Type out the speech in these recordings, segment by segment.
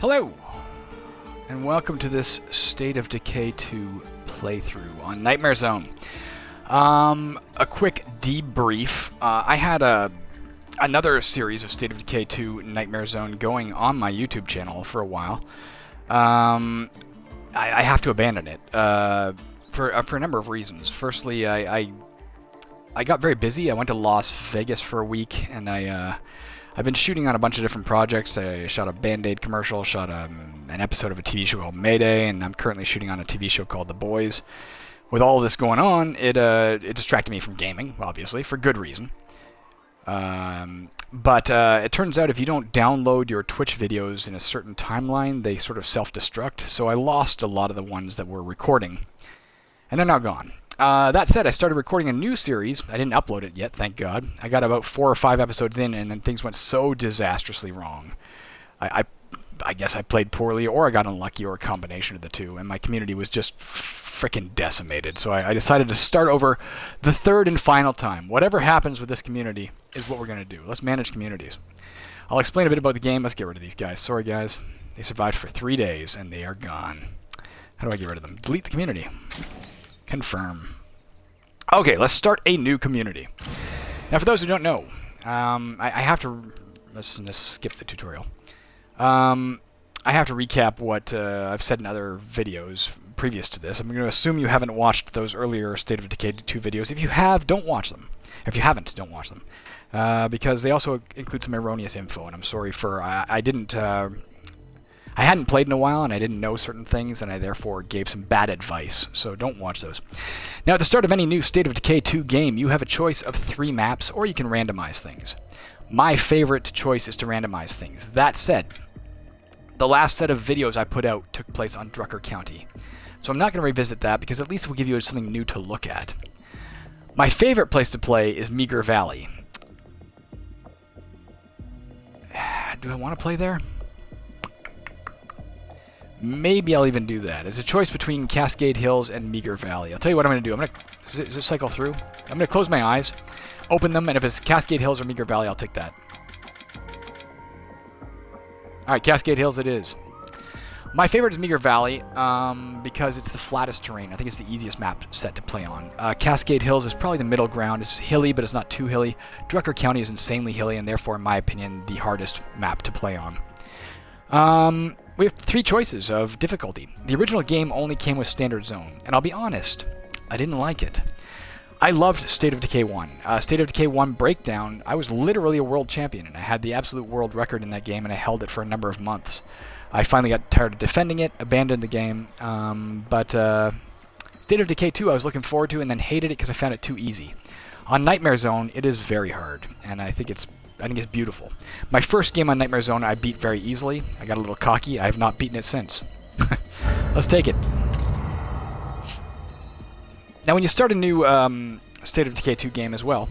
Hello, and welcome to this State of Decay 2 playthrough on Nightmare Zone. A quick debrief. I had another series of State of Decay 2 Nightmare Zone going on my YouTube channel for a while. I have to abandon it for a number of reasons. Firstly, I got very busy. I went to Las Vegas for a week, and I've been shooting on a bunch of different projects. I shot a Band-Aid commercial, shot an episode of a TV show called Mayday, and I'm currently shooting on a TV show called The Boys. With all this going on, it distracted me from gaming, obviously, for good reason. But it turns out if you don't download your Twitch videos in a certain timeline, they sort of self-destruct, so I lost a lot of the ones that were recording, and they're now gone. That said, I started recording a new series. I didn't upload it yet, thank God. I got about 4 or 5 episodes in, and then things went so disastrously wrong. I guess I played poorly, or I got unlucky, or a combination of the two, and my community was just frickin' decimated. So I decided to start over the third and final time. Whatever happens with this community is what we're going to do. Let's manage communities. I'll explain a bit about the game. Let's get rid of these guys. Sorry, guys. They survived for 3 days, and they are gone. How do I get rid of them? Delete the community. Confirm. Okay, let's start a new community. Now, for those who don't know, I have to... Let's just skip the tutorial. I have to recap what I've said in other videos previous to this. I'm going to assume you haven't watched those earlier State of Decay 2 videos. If you have, don't watch them. If you haven't, don't watch them. Because they also include some erroneous info, and I'm sorry for... I hadn't played in a while, and I didn't know certain things, and I therefore gave some bad advice, so don't watch those. Now, at the start of any new State of Decay 2 game, you have a choice of 3 maps, or you can randomize things. My favorite choice is to randomize things. That said, the last set of videos I put out took place on Drucker County, so I'm not going to revisit that, because at least it will give you something new to look at. My favorite place to play is Meager Valley. Do I want to play there? Maybe I'll even do that. It's a choice between Cascade Hills and Meager Valley. I'll tell you what I'm going to do. Does it cycle through? I'm going to close my eyes, open them, and if it's Cascade Hills or Meager Valley, I'll take that. Alright, Cascade Hills it is. My favorite is Meager Valley because it's the flattest terrain. I think it's the easiest map set to play on. Cascade Hills is probably the middle ground. It's hilly, but it's not too hilly. Drucker County is insanely hilly, and therefore, in my opinion, the hardest map to play on. We have 3 choices of difficulty. The original game only came with Standard Zone, and I'll be honest, I didn't like it. I loved State of Decay 1. State of Decay 1 Breakdown, I was literally a world champion, and I had the absolute world record in that game, and I held it for a number of months. I finally got tired of defending it, abandoned the game, but State of Decay 2 I was looking forward to, and then hated it because I found it too easy. On Nightmare Zone, it is very hard, and I think it's beautiful. My first game on Nightmare Zone I beat very easily. I got a little cocky. I have not beaten it since. Let's take it. Now, when you start a new State of Decay 2 game as well,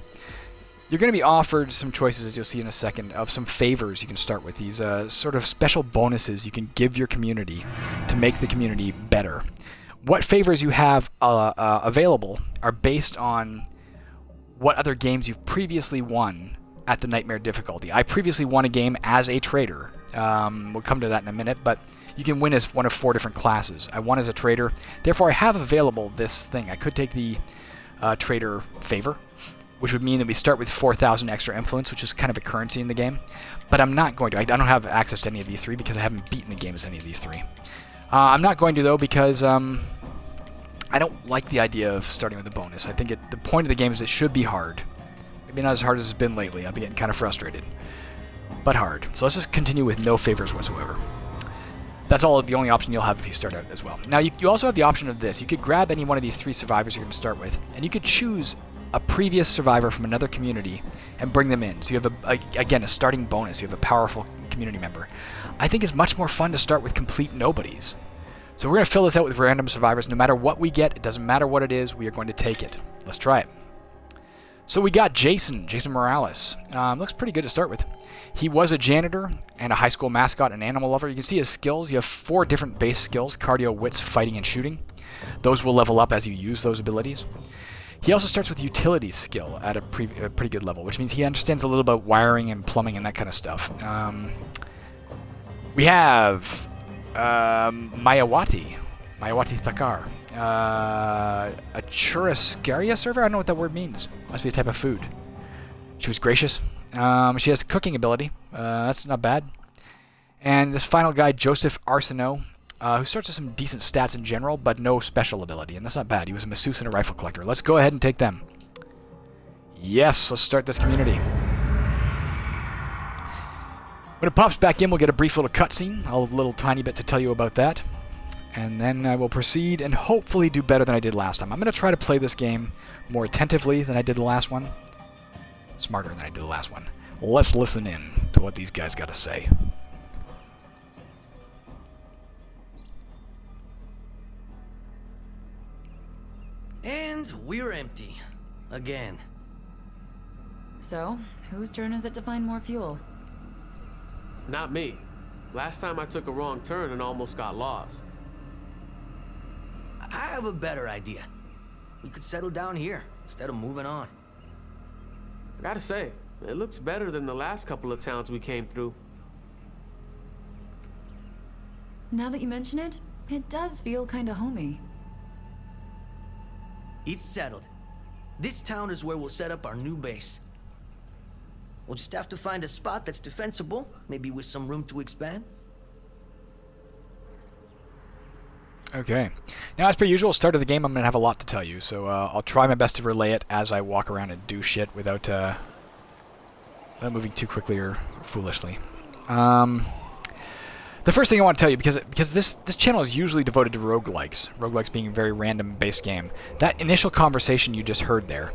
you're going to be offered some choices, as you'll see in a second, of some favors you can start with. These sort of special bonuses you can give your community to make the community better. What favors you have available are based on what other games you've previously won at the Nightmare difficulty. I previously won a game as a trader. We'll come to that in a minute, but you can win as one of 4 different classes. I won as a trader. Therefore, I have available this thing. I could take the trader favor, which would mean that we start with 4,000 extra influence, which is kind of a currency in the game. But I'm not going to. I don't have access to any of these 3 because I haven't beaten the game as any of these 3. I'm not going to, though, because I don't like the idea of starting with a bonus. I think the point of the game is it should be hard. Maybe not as hard as it's been lately. I'll be getting kind of frustrated. But hard. So let's just continue with no favors whatsoever. That's the only option you'll have if you start out as well. Now, you also have the option of this. You could grab any one of these 3 survivors you're going to start with, and you could choose a previous survivor from another community and bring them in. So you have, again, a starting bonus. You have a powerful community member. I think it's much more fun to start with complete nobodies. So we're going to fill this out with random survivors. No matter what we get, it doesn't matter what it is, we are going to take it. Let's try it. So we got Jason Morales. Looks pretty good to start with. He was a janitor and a high school mascot and animal lover. You can see his skills. You have 4 different base skills: cardio, wits, fighting, and shooting. Those will level up as you use those abilities. He also starts with utility skill at a pretty good level, which means he understands a little about wiring and plumbing and that kind of stuff. We have Mayawati Thakar. A churrascaria server? I don't know what that word means. Must be a type of food. She was gracious. She has cooking ability. That's not bad. And this final guy, Joseph Arsenault, who starts with some decent stats in general, but no special ability. And that's not bad. He was a masseuse and a rifle collector. Let's go ahead and take them. Yes, let's start this community. When it pops back in, we'll get a brief little cutscene. A little tiny bit to tell you about that. And then I will proceed and hopefully do better than I did last time. I'm going to try to play this game more attentively than I did the last one. Smarter than I did the last one. Let's listen in to what these guys got to say. And we're empty. Again. So, whose turn is it to find more fuel? Not me. Last time I took a wrong turn and almost got lost. I have a better idea. We could settle down here instead of moving on. I gotta say, it looks better than the last couple of towns we came through. Now that you mention it, it does feel kinda homey. It's settled. This town is where we'll set up our new base. We'll just have to find a spot that's defensible, maybe with some room to expand. Okay. Now, as per usual, start of the game, I'm going to have a lot to tell you, so I'll try my best to relay it as I walk around and do shit without moving too quickly or foolishly. The first thing I want to tell you, because this channel is usually devoted to roguelikes being a very random-based game, that initial conversation you just heard there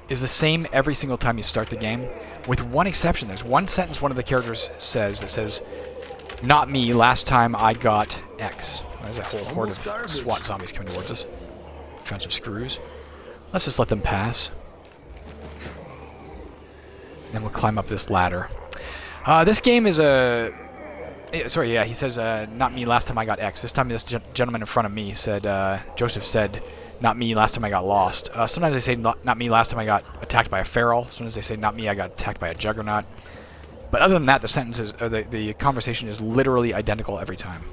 is the same every single time you start the game, with one exception. There's one sentence one of the characters says that says, "Not me, last time I got X." There's a whole horde of SWAT zombies coming towards us. Found some screws. Let's just let them pass. Then we'll climb up this ladder. This game is a... Sorry, yeah, he says, "Not me, last time I got X." This time this gentleman in front of me said, Joseph said, "Not me, last time I got lost." Sometimes they say, not me, last time I got attacked by a feral." Sometimes they say, "Not me, I got attacked by a juggernaut." But other than that, the sentences, or the conversation is literally identical every time.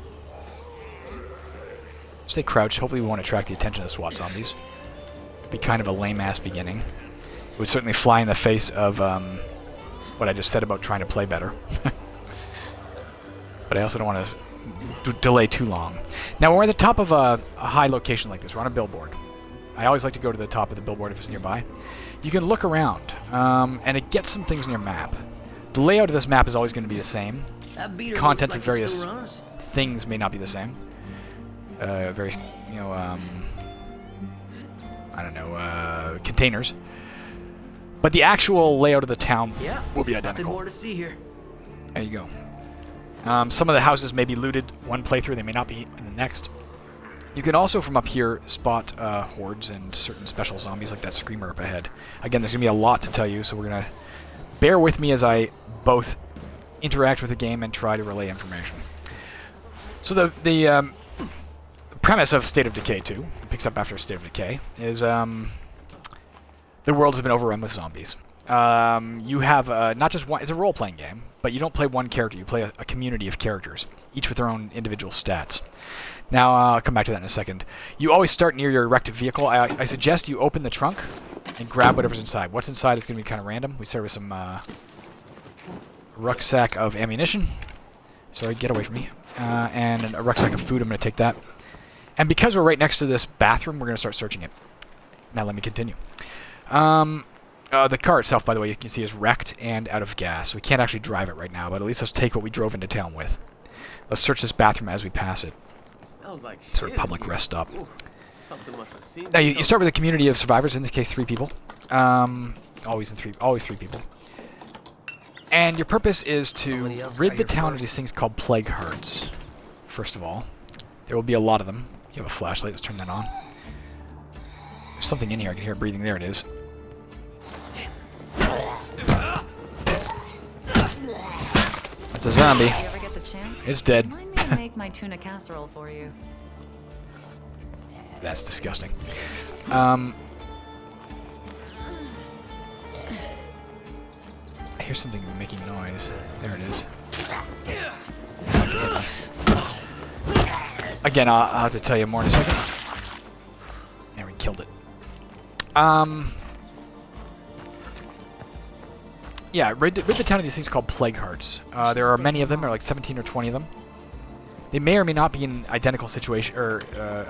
Stay crouched. Hopefully we won't attract the attention of the SWAT zombies. Be kind of a lame-ass beginning. It would certainly fly in the face of what I just said about trying to play better. But I also don't want to delay too long. Now, we're at the top of a high location like this. We're on a billboard. I always like to go to the top of the billboard if it's nearby. You can look around, and it gets some things in your map. The layout of this map is always going to be the same. Contents of various things may not be the same. Various, you know, I don't know, containers. But the actual layout of the town will be identical. Nothing more to see here. There you go. Some of the houses may be looted one playthrough, they may not be in the next. You can also, from up here, spot hordes and certain special zombies like that screamer up ahead. Again, there's going to be a lot to tell you, so we're going to bear with me as I both interact with the game and try to relay information. So the premise of State of Decay 2, picks up after State of Decay, is the world has been overrun with zombies. You have not just one, it's a role-playing game, but you don't play one character, you play a community of characters, each with their own individual stats. Now, I'll come back to that in a second. You always start near your wrecked vehicle. I suggest you open the trunk and grab whatever's inside. What's inside is going to be kind of random. We start with some rucksack of ammunition. Sorry, get away from me. And a rucksack of food, I'm going to take that. And because we're right next to this bathroom, we're going to start searching it. Now let me continue. The car itself, by the way, you can see is wrecked and out of gas. We can't actually drive it right now, but at least let's take what we drove into town with. Let's search this bathroom as we pass it. Smells like Sort of public rest stop. Ooh, something must have seen Now you start with a community of survivors. In this case, 3 people. Always 3 people. And your purpose is to rid the town of these things called plague hearts. First of all, there will be a lot of them. You have a flashlight. Let's turn that on. There's something in here. I can hear it breathing. There it is. That's a zombie. You ever get the chance? It's dead. Remind me to make my tuna casserole for you. That's disgusting. I hear something making noise. There it is. Again, I'll have to tell you more in a second. And we killed it. Yeah, rid the town of these things called plague hearts. There are many of them. There are like 17 or 20 of them. They may or may not be in identical situation or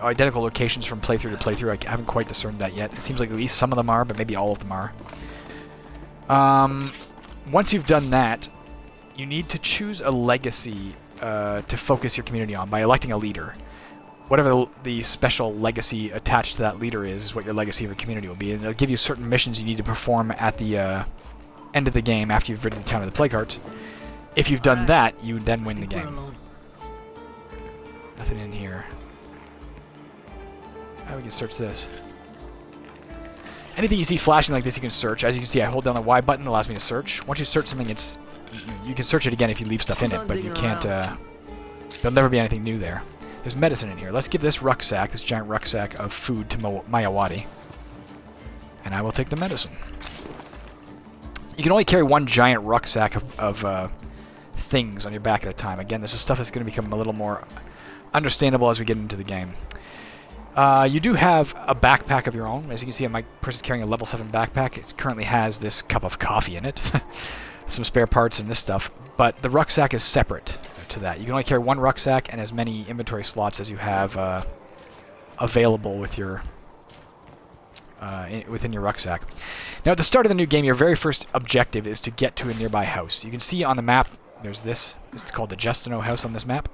identical locations from playthrough to playthrough. I haven't quite discerned that yet. It seems like at least some of them are, but maybe all of them are. Once you've done that, you need to choose a legacy to focus your community on by electing a leader. Whatever the special legacy attached to that leader is what your legacy of your community will be. And it'll give you certain missions you need to perform at the end of the game after you've rid the town of the plague hearts. If you've done that, you then win the game. Nothing in here. How we can search this? Anything you see flashing like this, you can search. As you can see, I hold down the Y button, it allows me to search. Once you search something, you can search it again if you leave stuff in it, but you can't. There'll never be anything new there. There's medicine in here. Let's give this rucksack, this giant rucksack of food, to Mayawati, and I will take the medicine. You can only carry one giant rucksack of things on your back at a time. Again, this is stuff that's going to become a little more understandable as we get into the game. You do have a backpack of your own. As you can see, my person's carrying a level 7 backpack. It currently has this cup of coffee in it, some spare parts and this stuff, but the rucksack is separate to that. You can only carry one rucksack and as many inventory slots as you have available with your within your rucksack. Now, at the start of the new game, your very first objective is to get to a nearby house. You can see on the map, there's this. It's called the Justino house on this map.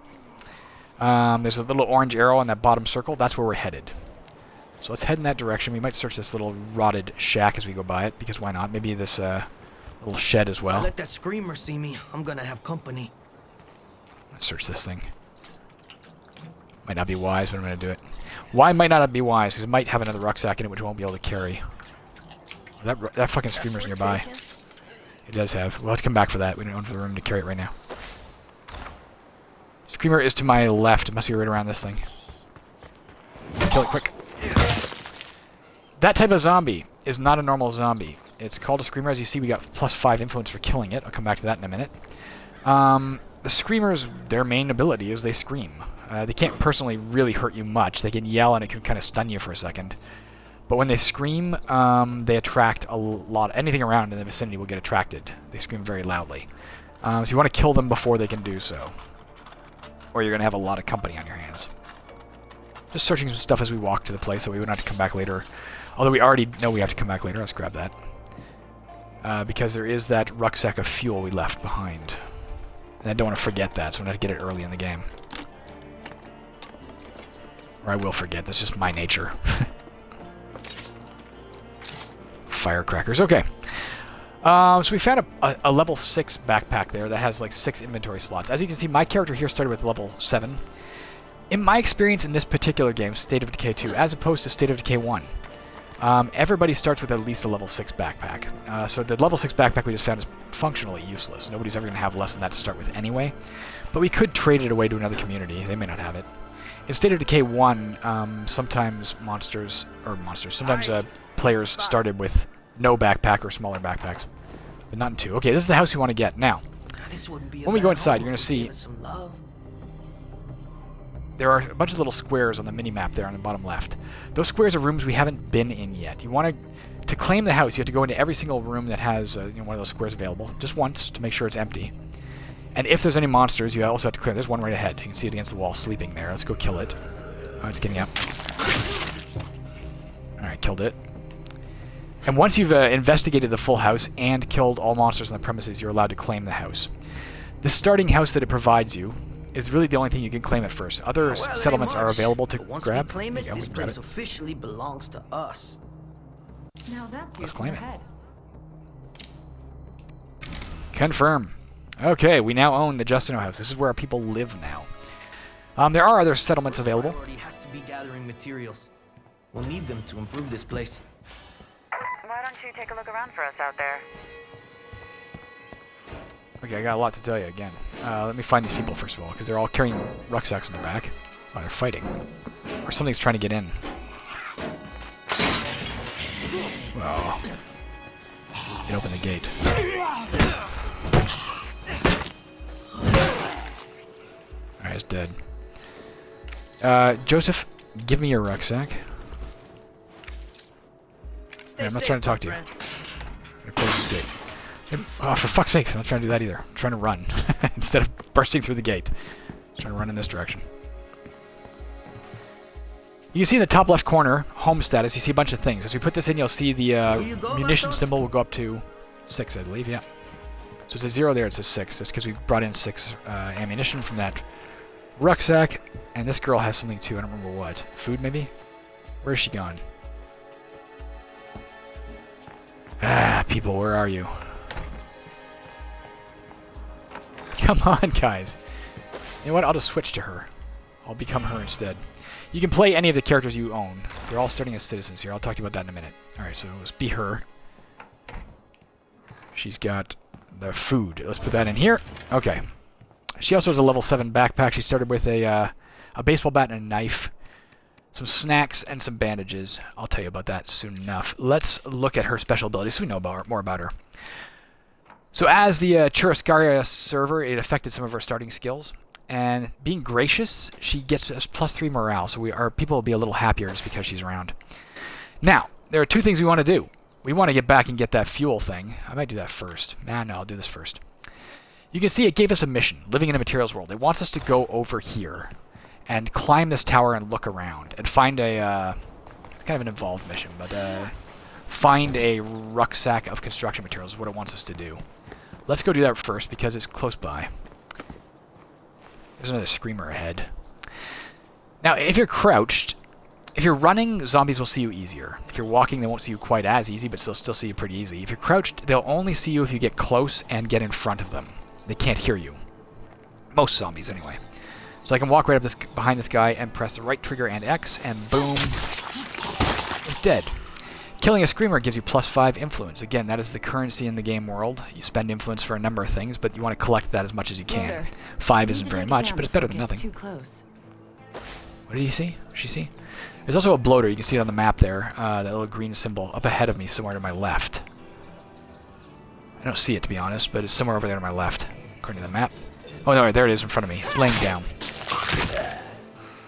There's a little orange arrow on that bottom circle. That's where we're headed. So let's head in that direction. We might search this little rotted shack as we go by it, because why not? Maybe this little shed as well. Let that screamer see me. I'm gonna have company. Let's search this thing. Might not be wise, but I'm going to do it. Why might not be wise? Because it might have another rucksack in it which we won't be able to carry. That fucking screamer's nearby. It does have. We'll have to come back for that. We don't have the room to carry it right now. Screamer is to my left. It must be right around this thing. Let's kill it quick. That type of zombie is not a normal zombie. It's called a screamer. As you see, we got +5 influence for killing it. I'll come back to that in a minute. The screamers, their main ability is they scream. They can't personally really hurt you much. They can yell and it can kind of stun you for a second. But when they scream, they attract a lot. Anything around in the vicinity will get attracted. They scream very loudly. So you want to kill them before they can do so. Or you're going to have a lot of company on your hands. Just searching some stuff as we walk to the place so we wouldn't have to come back later. Although we already know we have to come back later. Let's grab that. Because there is that rucksack of fuel we left behind. And I don't want to forget that, so I'm going to get it early in the game. Or I will forget. That's just my nature. Firecrackers. Okay. So we found a level 6 backpack there that has like 6 inventory slots. As you can see, my character here started with level 7. In my experience in this particular game, State of Decay 2, as opposed to State of Decay 1, everybody starts with at least a level 6 backpack. So the level 6 backpack we just found is functionally useless. Nobody's ever going to have less than that to start with anyway. But we could trade it away to another community. They may not have it. In State of Decay 1, sometimes players started with no backpack or smaller backpacks. But not in 2. Okay, this is the house you want to get. Now, when we go inside, you're going to see there are a bunch of little squares on the mini-map there on the bottom left. Those squares are rooms we haven't been in yet. You want to claim the house, you have to go into every single room that has one of those squares available, just once to make sure it's empty. And if there's any monsters, you also have to clear. There's one right ahead. You can see it against the wall sleeping there. Let's go kill it. Oh, it's getting up. Alright, killed it. And once you've investigated the full house and killed all monsters on the premises, you're allowed to claim the house. The starting house that it provides you is really the only thing you can claim at first. Other settlements are available to once grab. We claim it, this place officially belongs to us. Now that's Let's useful claim it. head. Confirm. Okay, we now own the Justino house. This is where our people live now. There are other settlements available. Priority has to be gathering materials. We'll need them to improve this place. Why don't you take a look around for us out there? Okay, I got a lot to tell you again. Let me find these people first of all, because they're all carrying rucksacks on their back. Oh, they're fighting. Or something's trying to get in. Oh. Get open the gate. Guy's dead. Joseph, give me your rucksack. Stay I'm not safe, trying to talk to you. my friend. I'm gonna close this gate. Oh, for fuck's sake, I'm not trying to do that either. I'm trying to run instead of bursting through the gate. I'm trying to run in this direction. You can see in the top left corner, home status, you see a bunch of things. As we put this in, you'll see the you go, munition Vatos? symbol will go up to 6, I believe, yeah. So it's a 0 there, it says 6. That's because we brought in 6 ammunition from that rucksack. And this girl has something too, I don't remember what. Food, maybe? Where's she gone? Ah, people, where are you? Come on, guys. You know what? I'll just switch to her. I'll become her instead. You can play any of the characters you own. They're all starting as citizens here. I'll talk to you about that in a minute. Alright, so let's be her. She's got the food. Let's put that in here. Okay. She also has a level 7 backpack. She started with a baseball bat and a knife. Some snacks and some bandages. I'll tell you about that soon enough. Let's look at her special abilities so we know more about her. So as the Churrascaria server, it affected some of her starting skills. And being gracious, she gets us +3 morale, so our people will be a little happier just because she's around. Now, there are 2 things we want to do. We want to get back and get that fuel thing. I might do that first. No, I'll do this first. You can see it gave us a mission, living in a materials world. It wants us to go over here and climb this tower and look around and find a... it's kind of an involved mission, but find a rucksack of construction materials is what it wants us to do. Let's go do that first because it's close by. There's another screamer ahead. Now, if you're crouched, if you're running, zombies will see you easier. If you're walking, they won't see you quite as easy, but they'll still see you pretty easily. If you're crouched, they'll only see you if you get close and get in front of them. They can't hear you. Most zombies, anyway. So I can walk right up behind this guy and press the right trigger and X, and boom, he's dead. Killing a screamer gives you +5 influence. Again, that is the currency in the game world. You spend influence for a number of things, but you want to collect that as much as you can. Loader. 5 isn't very much, but it's better than nothing. Too close. What did you see? What did she see? There's also a bloater. You can see it on the map there. That little green symbol up ahead of me, somewhere to my left. I don't see it, to be honest, but it's somewhere over there to my left, according to the map. Oh, no, there it is in front of me. It's laying down.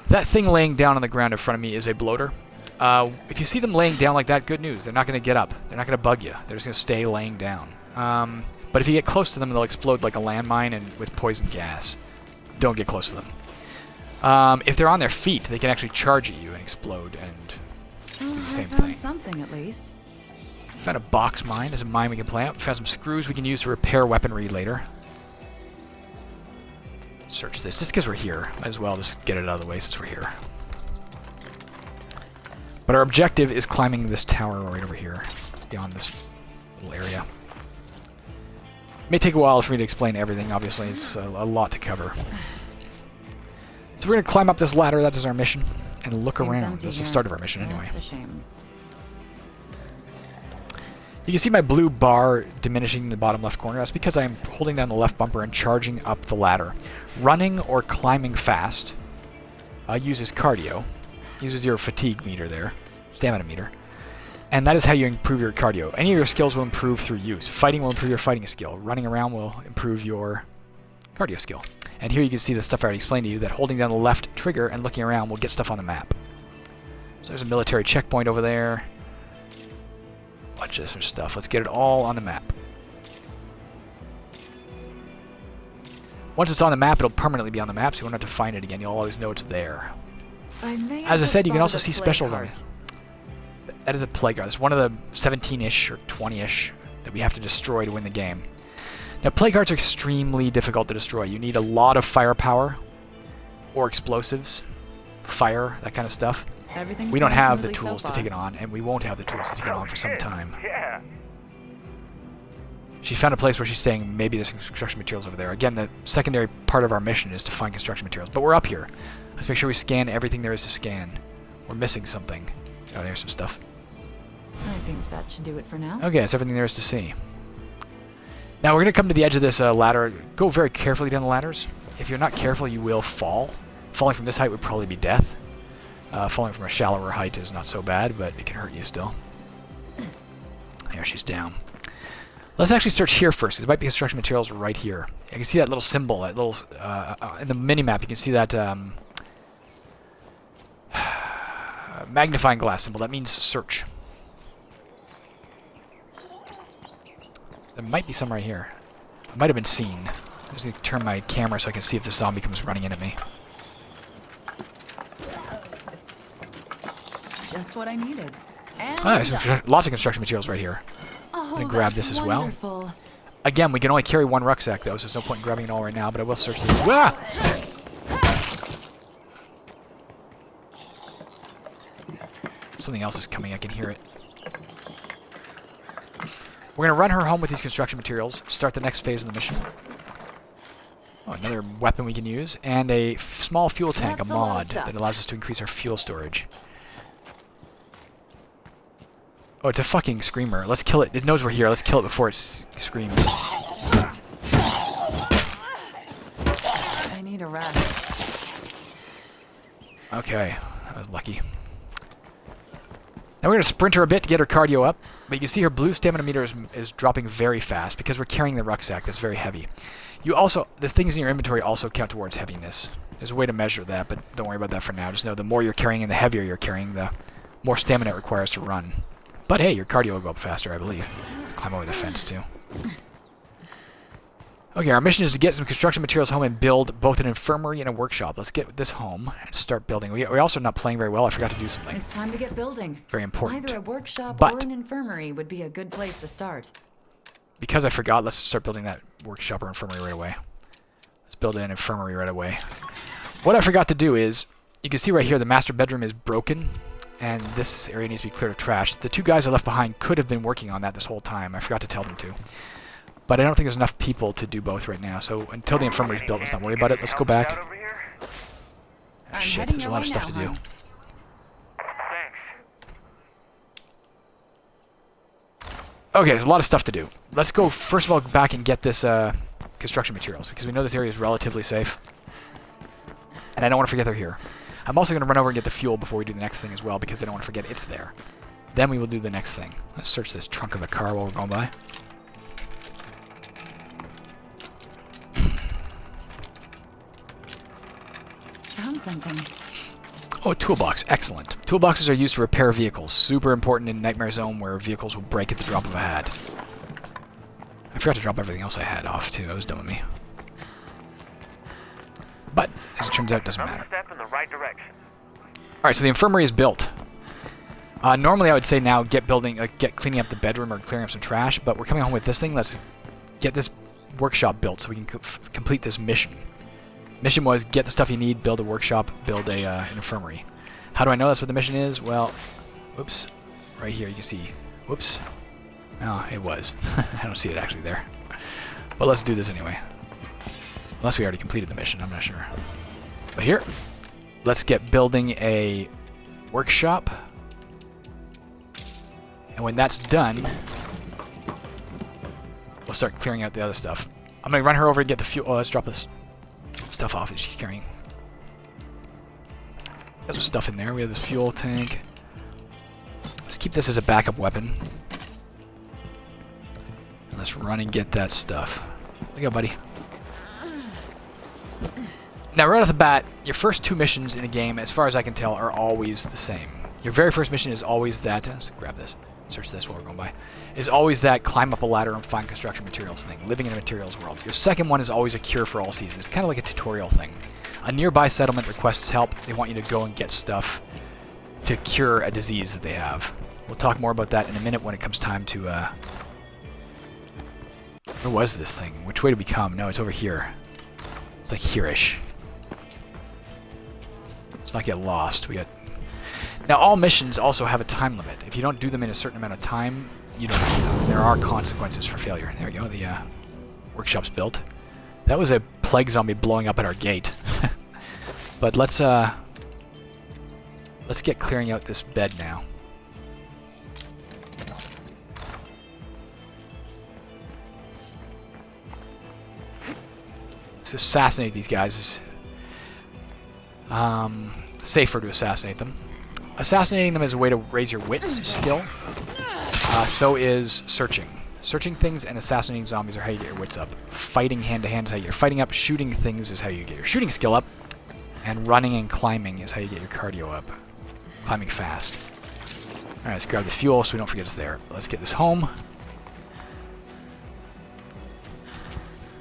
That thing laying down on the ground in front of me is a bloater. If you see them laying down like that, good news. They're not going to get up. They're not going to bug you. They're just going to stay laying down. But if you get close to them, they'll explode like a landmine and with poison gas. Don't get close to them. If they're on their feet, they can actually charge at you and explode and do the same thing. Something at least. Found a box mine. There's a mine we can play out. Found some screws we can use to repair weaponry later. Search this. Just because we're here. Might as well just get it out of the way since we're here. But our objective is climbing this tower right over here, beyond this little area. It may take a while for me to explain everything, obviously. It's a lot to cover. So we're going to climb up this ladder. That is our mission. And look around. That's the start of our mission, anyway. That's a shame. You can see my blue bar diminishing in the bottom left corner. That's because I'm holding down the left bumper and charging up the ladder. Running or climbing fast uses cardio. Uses your fatigue meter there. Stamina meter. And that is how you improve your cardio. Any of your skills will improve through use. Fighting will improve your fighting skill. Running around will improve your cardio skill. And here you can see the stuff I already explained to you, that holding down the left trigger and looking around will get stuff on the map. So there's a military checkpoint over there. Bunch of other stuff. Let's get it all on the map. Once it's on the map, it'll permanently be on the map, so you won't have to find it again. You'll always know it's there. As I said, you can also see specials on it. That is a plague heart. It's one of the 17-ish or 20-ish that we have to destroy to win the game. Now, plague hearts are extremely difficult to destroy. You need a lot of firepower or explosives, fire, that kind of stuff. We don't have the tools to take it on, and we won't have the tools to take it on for some time. Yeah. She found a place where she's saying maybe there's some construction materials over there. Again, the secondary part of our mission is to find construction materials. But we're up here. Let's make sure we scan everything there is to scan. We're missing something. Oh, there's some stuff. I think that should do it for now. Okay, that's everything there is to see. Now we're going to come to the edge of this ladder. Go very carefully down the ladders. If you're not careful, you will fall. Falling from this height would probably be death. Falling from a shallower height is not so bad, but it can hurt you still. There, she's down. Let's actually search here first. There might be construction materials right here. You can see that little symbol, that little in the mini-map. You can see that magnifying glass symbol. That means search. There might be some right here. It might have been seen. I just need to turn my camera so I can see if the zombie comes running in at me. Just what I needed. And There's lots of construction materials right here. I'm going to grab this as well. Again, we can only carry one rucksack, though, so there's no point in grabbing it all right now, but I will search this. Ah! Something else is coming. I can hear it. We're going to run her home with these construction materials, start the next phase of the mission. Oh, another weapon we can use, and a small fuel tank, a mod, that allows us to increase our fuel storage. Oh, it's a fucking screamer. Let's kill it. It knows we're here. Let's kill it before it screams. I need a rest. Okay, that was lucky. Now we're going to sprint her a bit to get her cardio up. But you can see her blue stamina meter is dropping very fast because we're carrying the rucksack that's very heavy. You also, the things in your inventory also count towards heaviness. There's a way to measure that, but don't worry about that for now. Just know the more you're carrying and the heavier you're carrying, the more stamina it requires to run. But hey, your cardio will go up faster, I believe. Let's climb over the fence, too. Okay, our mission is to get some construction materials home and build both an infirmary and a workshop. Let's get this home and start building. We're also not playing very well. I forgot to do something. It's time to get building. Very important. Either a workshop But or an infirmary would be a good place to start. Because I forgot, let's start building that workshop or infirmary right away. Let's build an infirmary right away. What I forgot to do is, you can see right here the master bedroom is broken, and this area needs to be cleared of trash. The two guys I left behind could have been working on that this whole time. I forgot to tell them to. But I don't think there's enough people to do both right now, so until the infirmary is built, let's not worry about it. Let's go back. Oh, shit, there's a lot of stuff to do. Okay, there's a lot of stuff to do. Let's go, first of all, back and get this construction materials, because we know this area is relatively safe. And I don't want to forget they're here. I'm also going to run over and get the fuel before we do the next thing as well, because I don't want to forget it's there. Then we will do the next thing. Let's search this trunk of a car while we're going by. Found something. Oh, a toolbox. Excellent. Toolboxes are used to repair vehicles. Super important in Nightmare Zone, where vehicles will break at the drop of a hat. I forgot to drop everything else I had off, too. That was dumb of me. But, as it turns out, it doesn't matter. Step in the right direction. Alright, so the infirmary is built. Normally I would say now get cleaning up the bedroom or clearing up some trash, but we're coming home with this thing. Let's get this workshop built so we can complete this mission. Mission was get the stuff you need, build a workshop, build an infirmary. How do I know that's what the mission is? Well, whoops, right here you can see, whoops. Oh, it was. I don't see it actually there. But let's do this anyway. Unless we already completed the mission, I'm not sure. But here, let's get building a workshop. And when that's done, we'll start clearing out the other stuff. I'm going to run her over and get the fuel. Oh, let's drop this stuff off that she's carrying. There's some stuff in there. We have this fuel tank. Let's keep this as a backup weapon. And let's run and get that stuff. There you go, buddy. Now, right off the bat, your first two missions in a game, as far as I can tell, are always the same. Your very first mission is always that... Let's grab this. Search this while we're going by. Is always that climb up a ladder and find construction materials thing. Living in a materials world. Your second one is always a cure for all seasons. It's kind of like a tutorial thing. A nearby settlement requests help. They want you to go and get stuff to cure a disease that they have. We'll talk more about that in a minute when it comes time to... Where was this thing? Which way did we come? No, it's over here. It's like here-ish. Let's not get lost. We got... Now, all missions also have a time limit. If you don't do them in a certain amount of time, you don't do them. There are consequences for failure. There we go. The workshop's built. That was a plague zombie blowing up at our gate. But let's get clearing out this bed now. Let's assassinate these guys. Safer to assassinate them. Assassinating them is a way to raise your wits skill. So is searching. Searching things and assassinating zombies are how you get your wits up. Fighting hand-to-hand is how you get your fighting up. Shooting things is how you get your shooting skill up. And running and climbing is how you get your cardio up. Climbing fast. Alright, let's grab the fuel so we don't forget it's there. Let's get this home.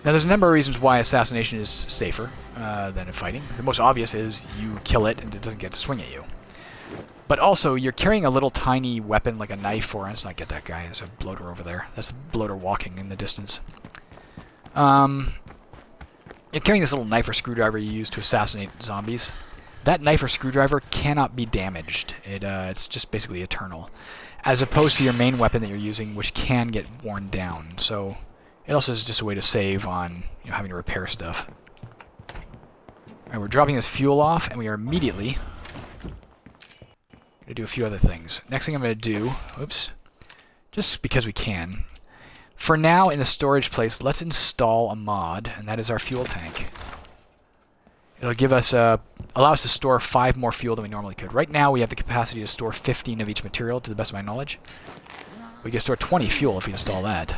Now, there's a number of reasons why assassination is safer than in fighting. The most obvious is you kill it and it doesn't get to swing at you. But also, you're carrying a little tiny weapon like a knife, or let's not get that guy. There's a bloater over there. That's the bloater walking in the distance. You're carrying this little knife or screwdriver you use to assassinate zombies. That knife or screwdriver cannot be damaged. It's just basically eternal. As opposed to your main weapon that you're using, which can get worn down. So it also is just a way to save on having to repair stuff. Alright, we're dropping this fuel off, and we are immediately going to do a few other things. Next thing I'm going to do, oops, just because we can. For now, in the storage place, let's install a mod, and that is our fuel tank. It'll give us allow us to store 5 more fuel than we normally could. Right now, we have the capacity to store 15 of each material, to the best of my knowledge. We can store 20 fuel if we install that.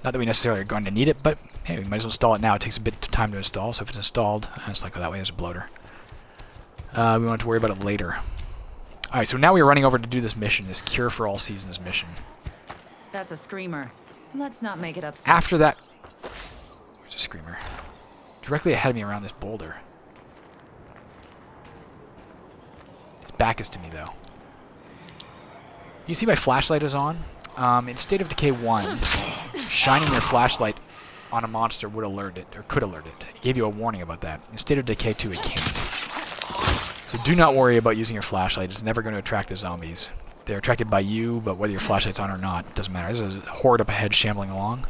Not that we necessarily are going to need it, but hey, we might as well install it now. It takes a bit of time to install, so if it's installed, it's like, oh, that way there's a bloater. We won't have to worry about it later. Alright, so now we're running over to do this mission, this Cure for All Seasons mission. That's a screamer. Let's not make it upset. After that... Where's a screamer? Directly ahead of me around this boulder. Its back is to me, though. You see my flashlight is on? In State of Decay 1, shining your flashlight on a monster would alert it, or could alert it. It gave you a warning about that. In State of Decay 2, it can't. So do not worry about using your flashlight. It's never going to attract the zombies. They're attracted by you, but whether your flashlight's on or not, doesn't matter. There's a horde up ahead shambling along.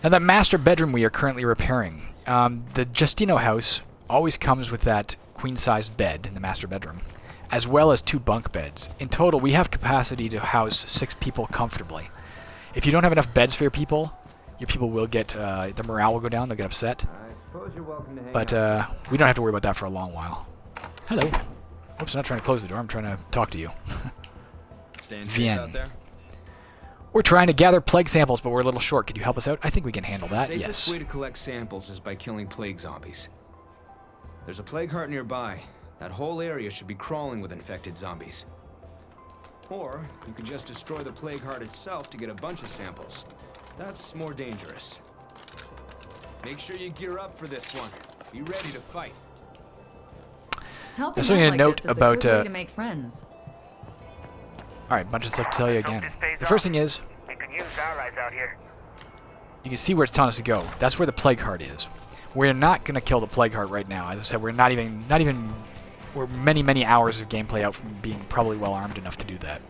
Now, that master bedroom we are currently repairing, the Justino house always comes with that queen-sized bed in the master bedroom, as well as 2 bunk beds. In total, we have capacity to house 6 people comfortably. If you don't have enough beds for your people will get, the morale will go down, they'll get upset. But we don't have to worry about that for a long while. Hello. Oops, I'm not trying to close the door, I'm trying to talk to you. Vien. We're trying to gather plague samples, but we're a little short. Could you help us out? I think we can handle that, The yes. safest way to collect samples is by killing plague zombies. There's a plague heart nearby. That whole area should be crawling with infected zombies. Or you could just destroy the plague heart itself to get a bunch of samples. That's more dangerous. Make sure you gear up for this one. Be ready to fight. Helping There's something out to like note this is about, a good way to make friends. Alright, bunch of stuff to tell you again. The first thing is, We can use our eyes out here. you can see where it's telling us to go. That's where the plague heart is. We're not going to kill the plague heart right now. As I said, we're we're many hours of gameplay out from being probably well armed enough to do that.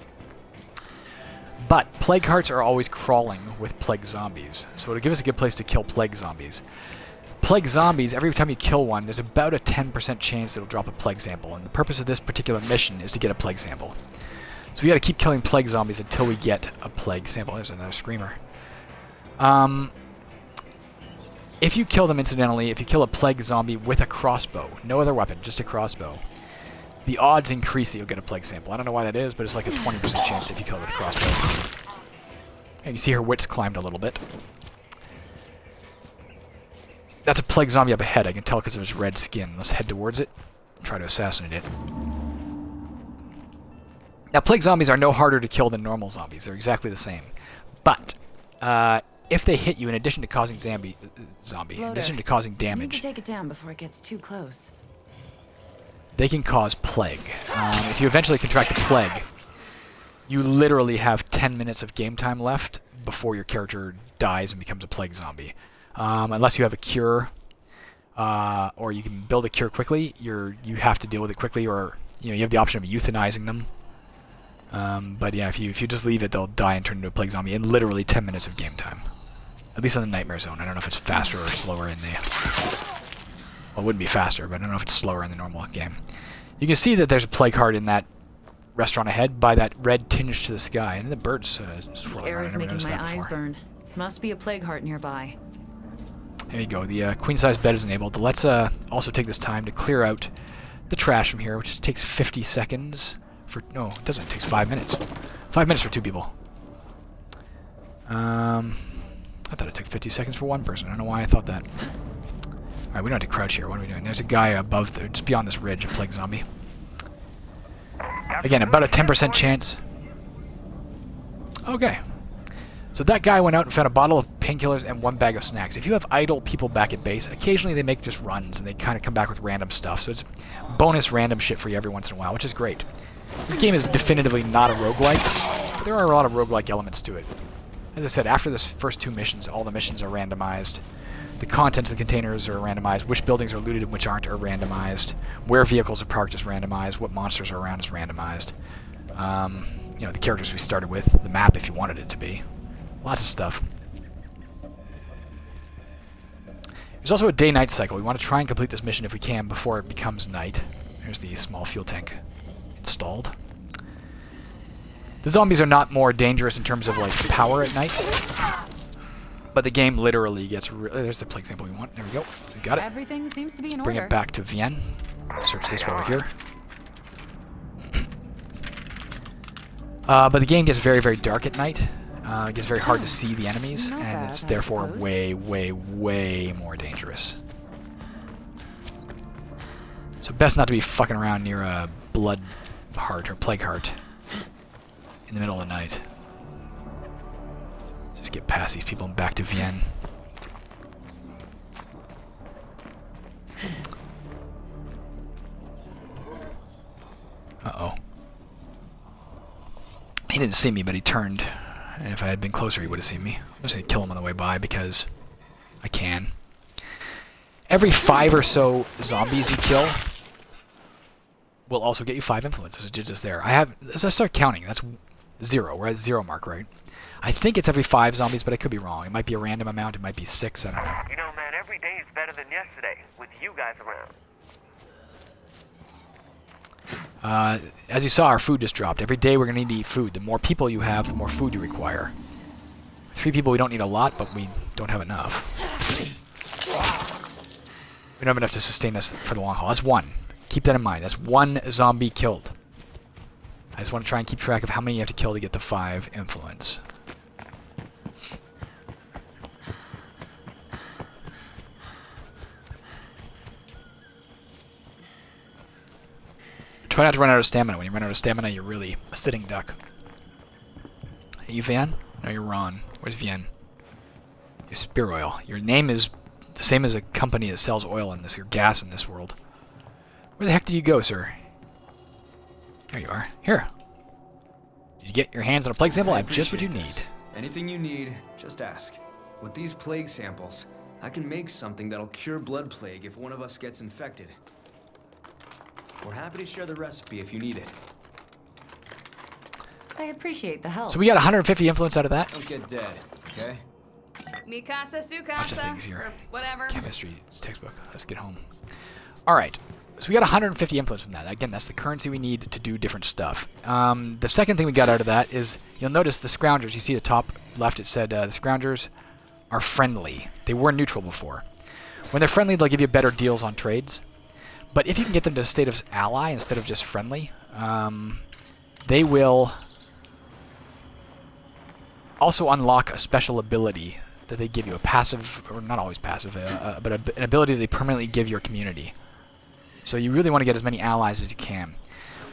But plague hearts are always crawling with plague zombies, so it'll give us a good place to kill plague zombies. Plague zombies, every time you kill one, there's about a 10% chance it'll drop a plague sample, and the purpose of this particular mission is to get a plague sample. So we got to keep killing plague zombies until we get a plague sample. There's another screamer. If you kill them incidentally, if you kill a plague zombie with a crossbow, no other weapon, just a crossbow, the odds increase that you'll get a plague sample. I don't know why that is, but it's like a 20% chance if you kill it with a crossbow. And you see her wits climbed a little bit. That's a plague zombie up ahead. I can tell because of its red skin. Let's head towards it. Try to assassinate it. Now, plague zombies are no harder to kill than normal zombies. They're exactly the same. But if they hit you, in addition to causing in addition to causing You need to damage, take it down before it gets too close. they can cause plague. If you eventually contract the plague, you literally have 10 minutes of game time left before your character dies and becomes a plague zombie. Unless you have a cure, or you can build a cure quickly, you have to deal with it quickly, or you have the option of euthanizing them. But yeah, if you just leave it, they'll die and turn into a plague zombie in literally 10 minutes of game time. At least on the Nightmare Zone. I don't know if it's faster or slower in the... Well, it wouldn't be faster, but I don't know if it's slower in the normal game. You can see that there's a plague heart in that restaurant ahead by that red tinge to the sky, and the birds swirling The air around. is I never making noticed my that eyes before. burn. Must be a plague heart nearby. There you go. The queen-size bed is enabled. Let's also take this time to clear out the trash from here, which takes 50 seconds. No, it doesn't. It takes 5 minutes. 5 minutes for 2 people. I thought it took 50 seconds for 1 person. I don't know why I thought that. Alright, we don't have to crouch here. What are we doing? There's a guy above there, just beyond this ridge, a plague zombie. Again, about a 10% chance. Okay. So that guy went out and found a bottle of painkillers and 1 bag of snacks. If you have idle people back at base, occasionally they make just runs and they kind of come back with random stuff. So it's bonus random shit for you every once in a while, which is great. This game is definitively not a roguelike, but there are a lot of roguelike elements to it. As I said, after this first 2 missions, all the missions are randomized. The contents of the containers are randomized. Which buildings are looted and which aren't are randomized. Where vehicles are parked is randomized. What monsters are around is randomized. You know, the characters we started with, the map if you wanted it to be. Lots of stuff. There's also a day-night cycle. We want to try and complete this mission if we can before it becomes night. There's the small fuel tank installed. The zombies are not more dangerous in terms of like power at night, but the game literally gets. There's the plague sample we want. There we go. We got it. Everything seems to be in Bring order. it back to Vienne. Search this while we're here. But the game gets very, very dark at night. It gets very hard to see the enemies, Not and bad, it's I therefore suppose. way, way, way more dangerous. So best not to be fucking around near a blood heart or plague heart in the middle of the night. Just get past these people and back to Vienne. Uh-oh. He didn't see me, but he turned. And if I had been closer, he would have seen me. I'm just going to kill him on the way by because I can. Every 5 or so zombies you kill will also get you 5 influence. As it just there. As I start counting, that's 0. We're at 0 mark, right? I think it's every 5 zombies, but I could be wrong. It might be a random amount. It might be 6. I don't know. You know, man, every day is better than yesterday with you guys around. As you saw, our food just dropped. Every day we're going to need to eat food. The more people you have, the more food you require. 3 people, we don't need a lot, but we don't have enough. We don't have enough to sustain us for the long haul. That's 1. Keep that in mind. That's 1 zombie killed. I just want to try and keep track of how many you have to kill to get the 5 influence. Try not to run out of stamina. When you run out of stamina, you're really a sitting duck. Are you Van? No, you're Ron. Where's Vienne? You're Spear Oil. Your name is the same as a company that sells oil in this, or gas in this world. Where the heck did you go, sir? There you are. Here. Did you get your hands on a plague sample? I have just what you need. Anything you need, just ask. With these plague samples, I can make something that'll cure blood plague if one of us gets infected. We're happy to share the recipe if you need it. I appreciate the help. So we got 150 influence out of that. Don't get dead, okay? Mi casa, su Bunch of casa, things here. or whatever. Chemistry textbook. Let's get home. Alright. So we got 150 influence from that. Again, that's the currency we need to do different stuff. The second thing we got out of that is, you'll notice the Scroungers. You see the top left, it said the Scroungers are friendly. They were neutral before. When they're friendly, they'll give you better deals on trades. But if you can get them to a state of ally instead of just friendly, they will also unlock a special ability that they give you. A passive, or not always passive, but an ability that they permanently give your community. So you really want to get as many allies as you can.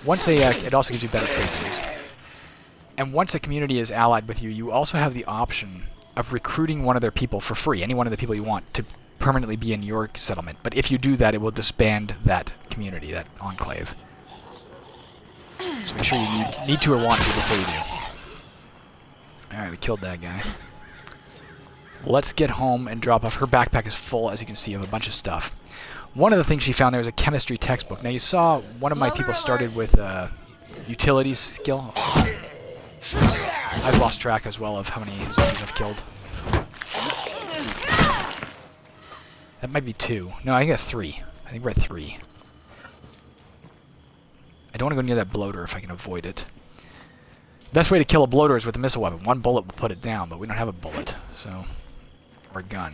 Once it also gives you better trade deals. And once a community is allied with you, you also have the option of recruiting one of their people for free, any one of the people you want, to permanently be in your settlement. But if you do that, it will disband that community, that enclave. So make sure you need to or want to before you do. Alright, we killed that guy. Let's get home and drop off. Her backpack is full, as you can see, of a bunch of stuff. One of the things she found there was a chemistry textbook. Now you saw one of my people started with utilities skill. I've lost track as well of how many zombies I've killed. That might be 2. No, I think that's 3. I think we're at 3. I don't want to go near that bloater if I can avoid it. Best way to kill a bloater is with a missile weapon. 1 bullet will put it down, but we don't have a bullet. So, or a gun.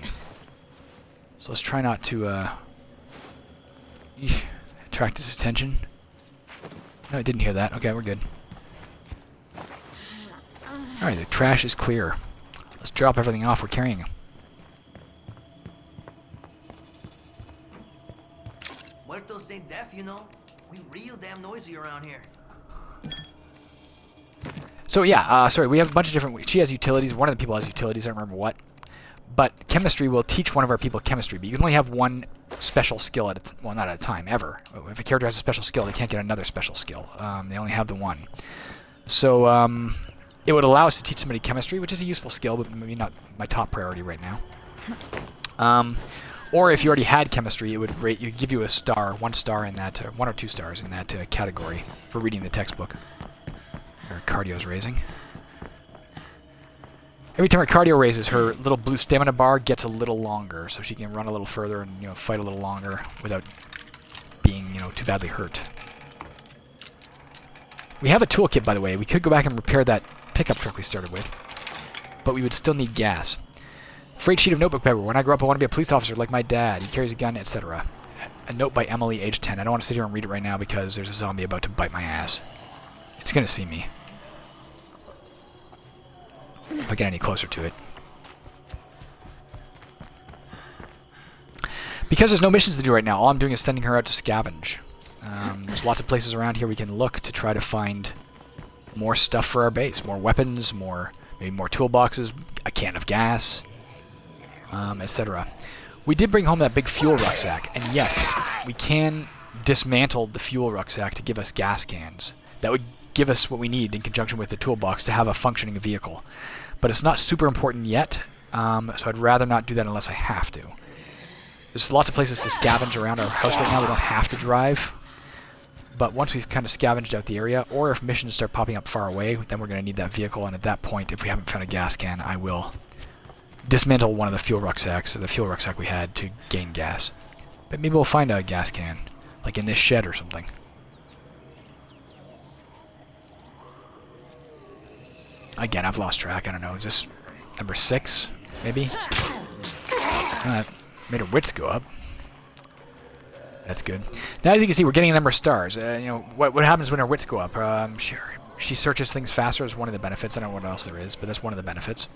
So let's try not to attract his attention. No, I didn't hear that. Okay, we're good. Alright, the trash is clear. Let's drop everything off we're carrying. Muertos ain't deaf, you know. We real damn noisy around here. So yeah, sorry, we have a bunch of different... She has utilities. One of the people has utilities. I don't remember what. But chemistry will teach one of our people chemistry. But you can only have one special skill at well, not at a time, ever. If a character has a special skill, they can't get another special skill. They only have the one. So it would allow us to teach somebody chemistry, which is a useful skill, but maybe not my top priority right now. Or if you already had chemistry, it would give you a star, 1 star in that, 1 or 2 stars in that category for reading the textbook. Her cardio's raising. Every time her cardio raises, her little blue stamina bar gets a little longer, so she can run a little further and fight a little longer without being too badly hurt. We have a toolkit, by the way. We could go back and repair that pickup truck we started with, but we would still need gas. Freight sheet of notebook paper. When I grow up, I want to be a police officer like my dad. He carries a gun, etc. A note by Emily, age 10. I don't want to sit here and read it right now because there's a zombie about to bite my ass. It's going to see me. If I get any closer to it. Because there's no missions to do right now, all I'm doing is sending her out to scavenge. There's lots of places around here we can look to try to find more stuff for our base. More weapons, maybe more toolboxes, a can of gas, etc. We did bring home that big fuel rucksack, and yes, we can dismantle the fuel rucksack to give us gas cans. That would give us what we need in conjunction with the toolbox to have a functioning vehicle. But it's not super important yet, so I'd rather not do that unless I have to. There's lots of places to scavenge around our house right now. We don't have to drive. But once we've kind of scavenged out the area, or if missions start popping up far away, then we're going to need that vehicle, and at that point, if we haven't found a gas can, I will dismantle one of the fuel rucksacks, the fuel rucksack we had, to gain gas. But maybe we'll find a gas can, like in this shed or something. Again, I've lost track. I don't know. Is this number 6, maybe? Made her wits go up. That's good. Now, as you can see, we're getting a number of stars. What happens when our wits go up? She searches things faster is one of the benefits. I don't know what else there is, but that's one of the benefits.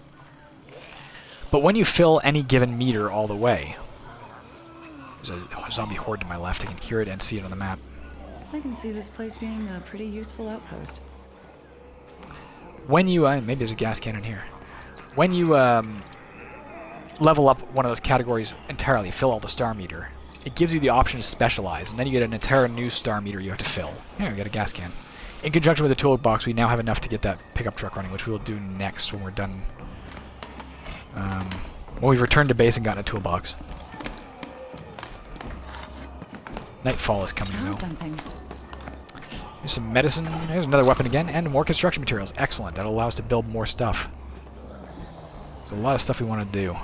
But when you fill any given meter all the way... There's a zombie horde to my left. I can hear it and see it on the map. I can see this place being a pretty useful outpost. When you... maybe there's a gas can in here. When you level up one of those categories entirely, fill all the star meter, it gives you the option to specialize, and then you get an entire new star meter you have to fill. Here, we got a gas can. In conjunction with the toolbox, we now have enough to get that pickup truck running, which we will do next when we're done. When we've returned to base and gotten a toolbox. Nightfall is coming, though. Here's some medicine. Here's another weapon again, and more construction materials. Excellent. That'll allow us to build more stuff. There's a lot of stuff we want to do.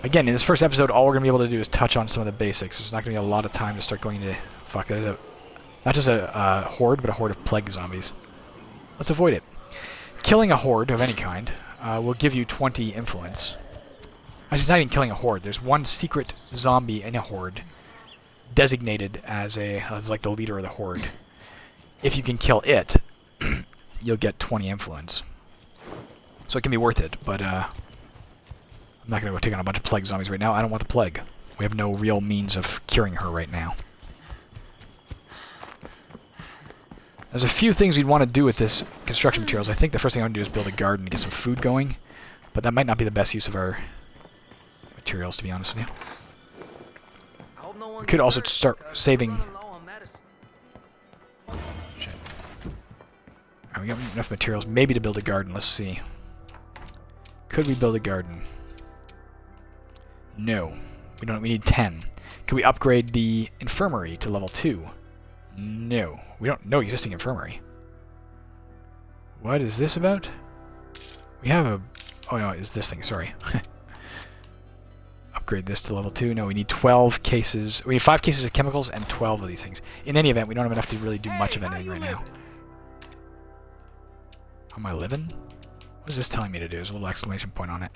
Again, in this first episode, all we're going to be able to do is touch on some of the basics. There's not going to be a lot of time to start going into... Fuck, there's not just a horde, but a horde of plague zombies. Let's avoid it. Killing a horde of any kind will give you 20 influence. Actually, it's not even killing a horde. There's one secret zombie in a horde designated as like the leader of the horde. If you can kill it, you'll get 20 influence. So it can be worth it, but I'm not going to go take on a bunch of plague zombies right now. I don't want the plague. We have no real means of curing her right now. There's a few things we'd want to do with this construction materials. I think the first thing I want to do is build a garden to get some food going, but that might not be the best use of our materials, to be honest with you. We could also start saving... Shit. Alright, we got enough materials maybe to build a garden. Let's see. Could we build a garden? No. We don't. We need 10. Could we upgrade the infirmary to level 2? No. We don't know existing infirmary. What is this about? We have a... Oh no, it's this thing, sorry. Upgrade this to level 2. No, we need 12 cases. We need 5 cases of chemicals and 12 of these things. In any event, we don't have enough to really do much of anything right now. How am I living? What is this telling me to do? There's a little exclamation point on it.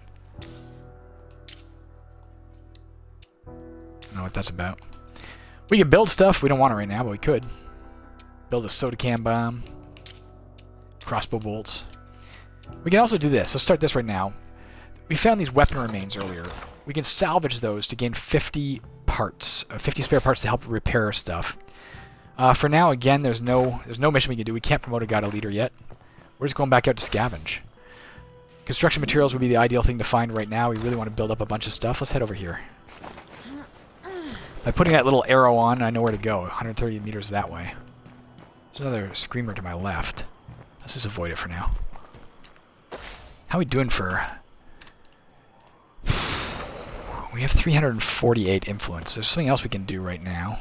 I don't know what that's about. We could build stuff. We don't want it right now, but we could. Build a soda can bomb. Crossbow bolts. We can also do this. Let's start this right now. We found these weapon remains earlier. We can salvage those to gain 50 parts. 50 spare parts to help repair stuff. For now, again, there's no mission we can do. We can't promote a guy to leader yet. We're just going back out to scavenge. Construction materials would be the ideal thing to find right now. We really want to build up a bunch of stuff. Let's head over here. By putting that little arrow on, I know where to go. 130 meters that way. There's another screamer to my left. Let's just avoid it for now. How are we doing for... We have 348 influence. There's something else we can do right now.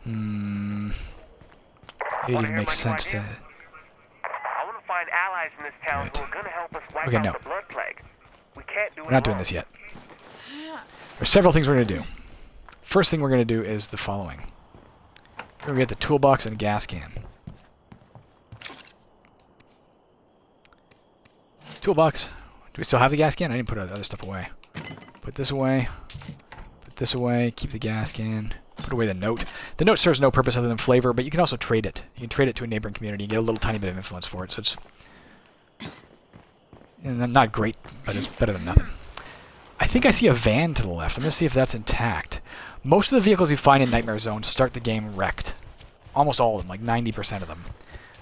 It even makes sense to... I want to find allies in this town who are going to help us wipe Okay, out no. the blood plague. We can't do it We're not doing alone. this yet. There's several things we're going to do. First thing we're going to do is the following. We're going to get the toolbox and a gas can. Toolbox. Do we still have the gas can? I didn't put other stuff away. Put this away. Put this away. Keep the gas can. Put away the note. The note serves no purpose other than flavor, but you can also trade it. You can trade it to a neighboring community and get a little tiny bit of influence for it. So it's not great, but it's better than nothing. I think I see a van to the left. I'm going to see if that's intact. Most of the vehicles you find in Nightmare Zone start the game wrecked. Almost all of them, like 90% of them.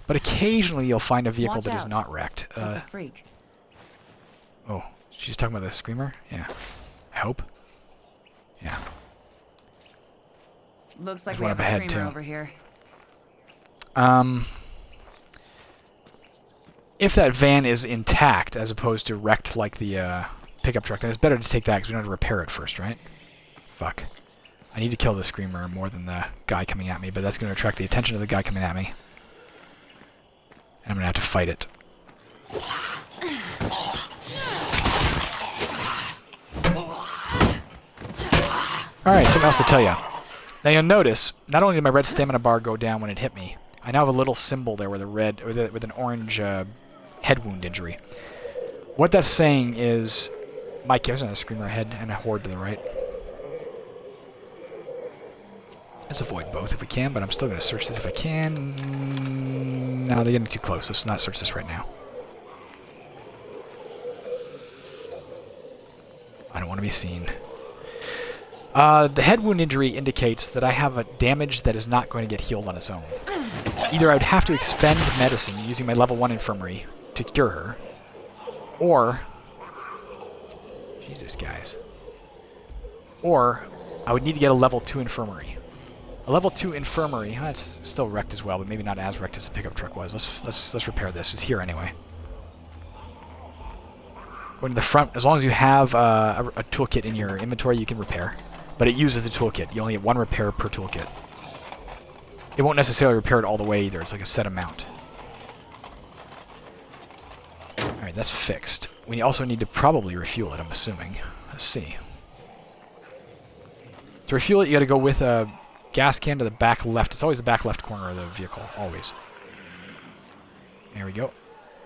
But occasionally you'll find a vehicle Watch that is out. not wrecked. That's a freak. Oh, she's talking about the screamer? Yeah. I hope. Yeah. Looks like There's we one have up a ahead, screamer too. over here. If that van is intact as opposed to wrecked like the pickup truck, then it's better to take that because we don't have to repair it first, right? Fuck. I need to kill the screamer more than the guy coming at me, but that's going to attract the attention of the guy coming at me. And I'm going to have to fight it. Alright, something else to tell you. Now you'll notice, not only did my red stamina bar go down when it hit me, I now have a little symbol there with a red, with an orange head wound injury. What that's saying is, Mike, there's another screamer ahead and a horde to the right. Let's avoid both if we can, but I'm still going to search this if I can. No, they're getting too close. Let's not search this right now. I don't want to be seen. The head wound injury indicates that I have a damage that is not going to get healed on its own. Either I would have to expend medicine using my level 1 infirmary to cure her, or... Jesus, guys. Or I would need to get a level 2 infirmary. A level 2 infirmary, that's still wrecked as well, but maybe not as wrecked as the pickup truck was. Let's repair this. It's here anyway. Going to the front, as long as you have a toolkit in your inventory, you can repair. But it uses the toolkit. You only get one repair per toolkit. It won't necessarily repair it all the way either. It's like a set amount. Alright, that's fixed. We also need to probably refuel it, I'm assuming. Let's see. To refuel it, you gotta go with a gas can to the back left. It's always the back left corner of the vehicle. Always. There we go.